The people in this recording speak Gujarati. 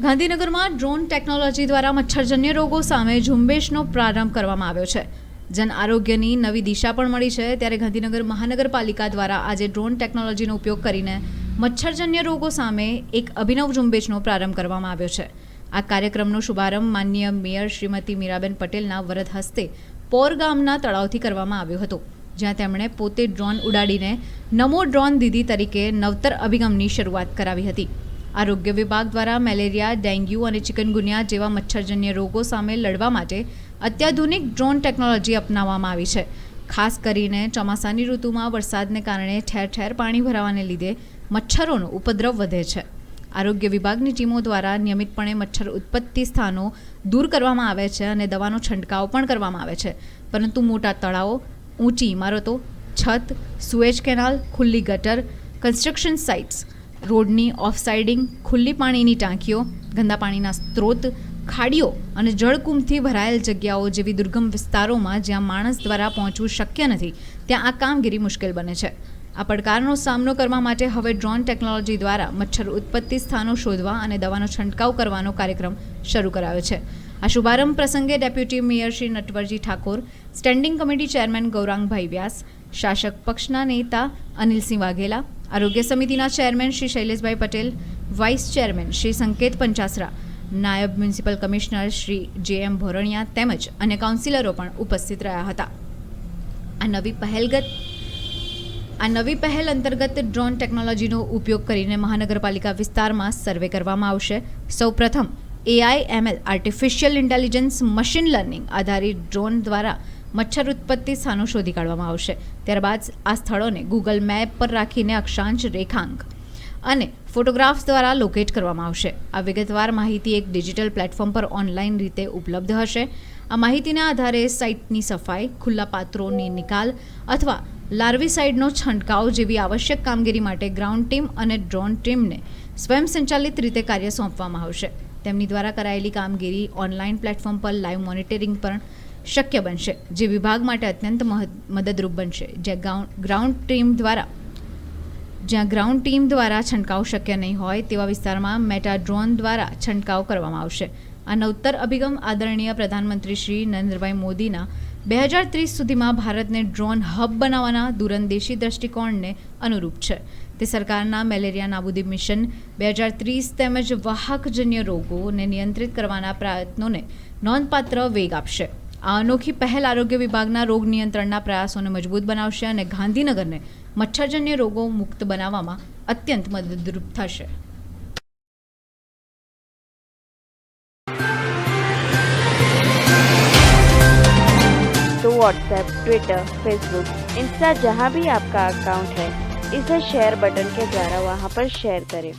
ગાંધીનગરમાં ડ્રોન ટેકનોલોજી દ્વારા મચ્છરજન્ય રોગો સામે ઝુંબેશનો પ્રારંભ કરવામાં આવ્યો છે. જન આરોગ્યની નવી દિશા પણ મળી છે. ત્યારે ગાંધીનગર મહાનગરપાલિકા દ્વારા આજે ડ્રોન ટેકનોલોજીનો ઉપયોગ કરીને મચ્છરજન્ય રોગો સામે એક અભિનવ ઝુંબેશનો પ્રારંભ કરવામાં આવ્યો છે. આ કાર્યક્રમનો શુભારંભ માનનીય મેયર શ્રીમતી મીરાબેન પટેલના વરદ હસ્તે પોર ગામના તળાવથી કરવામાં આવ્યો હતો, જ્યાં તેમણે પોતે ડ્રોન ઉડાડીને નમો ડ્રોન દીદી તરીકે નવતર અભિગમની શરૂઆત કરાવી હતી. આરોગ્ય વિભાગ દ્વારા મેલેરિયા, ડેન્ગ્યુ અને ચિકનગુનિયા જેવા મચ્છરજન્ય રોગો સામે લડવા માટે અત્યાધુનિક ડ્રોન ટેકનોલોજી અપનાવવામાં આવી છે. ખાસ કરીને ચોમાસાની ઋતુમાં વરસાદને કારણે ઠેર ઠેર પાણી ભરાવાને લીધે મચ્છરોનો ઉપદ્રવ વધે છે. આરોગ્ય વિભાગની ટીમો દ્વારા નિયમિતપણે મચ્છર ઉત્પત્તિ સ્થાનો દૂર કરવામાં આવે છે અને દવાનો છંટકાવ પણ કરવામાં આવે છે. પરંતુ મોટા તળાવો, ઊંચી ઇમારતો, છત, સુએજ કેનાલ, ખુલ્લી ગટર, કન્સ્ટ્રક્શન સાઇટ્સ, રોડની ઓફસાઇડિંગ, ખુલ્લી પાણીની ટાંકીઓ, ગંદા પાણીના સ્ત્રોત, ખાડીઓ અને જળકુંભથી ભરાયેલ જગ્યાઓ જેવી દુર્ગમ વિસ્તારોમાં જ્યાં માણસ દ્વારા પહોંચવું શક્ય નથી, ત્યાં આ કામગીરી મુશ્કેલ બને છે. આ પડકારનો સામનો કરવા માટે હવે ડ્રોન ટેકનોલોજી દ્વારા મચ્છર ઉત્પત્તિ સ્થાનો શોધવા અને દવાનો છંટકાવ કરવાનો કાર્યક્રમ શરૂ કરાયો છે. આ શુભારંભ પ્રસંગે deputy mayor Shri Natwarji Thakor, standing committee chairman Gaurangbhai Vyas, શાસક પક્ષના નેતા અનિલસિંહ વાઘેલા, આરોગ્ય સમિતિના chairman Shri Shaileshbhai Patel, vice chairman Shri Sanket Panchasara, નાયબ municipal commissioner Shri J M. Bhoraniya તેમજ અન્ય કાઉન્સિલરો પણ ઉપસ્થિત રહ્યા હતા. આ નવી પહેલ અંતર્ગત ડ્રોન ટેકનોલોજીનો ઉપયોગ કરીને મહાનગરપાલિકા વિસ્તારમાં સર્વે કરવામાં આવશે. સૌપ્રથમ AI/ML artificial intelligence machine learning આધારિત ડ્રોન દ્વારા મચ્છર ઉત્પત્તિ સ્થાનો શોધી કાઢવામાં આવશે. ત્યારબાદ આ સ્થળોને ગૂગલ મેપ પર રાખીને અક્ષાંશ, રેખાંક અને ફોટોગ્રાફ્સ દ્વારા લોકેટ કરવામાં આવશે. આ વિગતવાર માહિતી એક ડિજિટલ પ્લેટફોર્મ પર ઓનલાઈન રીતે ઉપલબ્ધ હશે. આ માહિતીના આધારે સાઇટની સફાઈ, ખુલ્લા પાત્રોની નિકાલ અથવા લાર્વિસાઇડનો છંટકાવ જેવી આવશ્યક કામગીરી માટે ગ્રાઉન્ડ ટીમ અને ડ્રોન ટીમને સ્વયં સંચાલિત રીતે કાર્ય સોંપવામાં આવશે. તેમની દ્વારા કરાયેલી કામગીરી ઓનલાઈન પ્લેટફોર્મ પર લાઈવ મોનિટરિંગ પણ શક્ય બનશે, જે વિભાગ માટે અત્યંત મદદરૂપ બનશે. જ્યાં ગ્રાઉન્ડ ટીમ દ્વારા છંટકાવ શક્ય નહીં હોય તેવા વિસ્તારમાં મેટા ડ્રોન દ્વારા છંટકાવ કરવામાં આવશે. આ નવતર અભિગમ આદરણીય પ્રધાનમંત્રી શ્રી નરેન્દ્રભાઈ મોદીના 2030 સુધીમાં ભારતને ડ્રોન હબ બનાવવાના દૂરંદેશી દ્રષ્ટિકોણને અનુરૂપ છે. તે સરકારના મેલેરિયા નાબૂદી મિશન 2030 તેમજ વાહકજન્ય રોગોને નિયંત્રિત કરવાના પ્રયત્નોને નોંધપાત્ર વેગ આપશે. આ અનોખી પહેલ આરોગ્ય વિભાગના રોગ નિયંત્રણના પ્રયાસોને મજબૂત બનાવશે અને ગાંધીનગરને મચ્છરજન્ય રોગો મુક્ત બનાવવામાં અત્યંત મદદરૂપ થશે. तो व्हाट्सएप, ट्विटर, फेसबुक, इंस्टा जहाँ भी आपका अकाउंट है, इसे शेयर बटन के द्वारा वहाँ पर शेयर करें.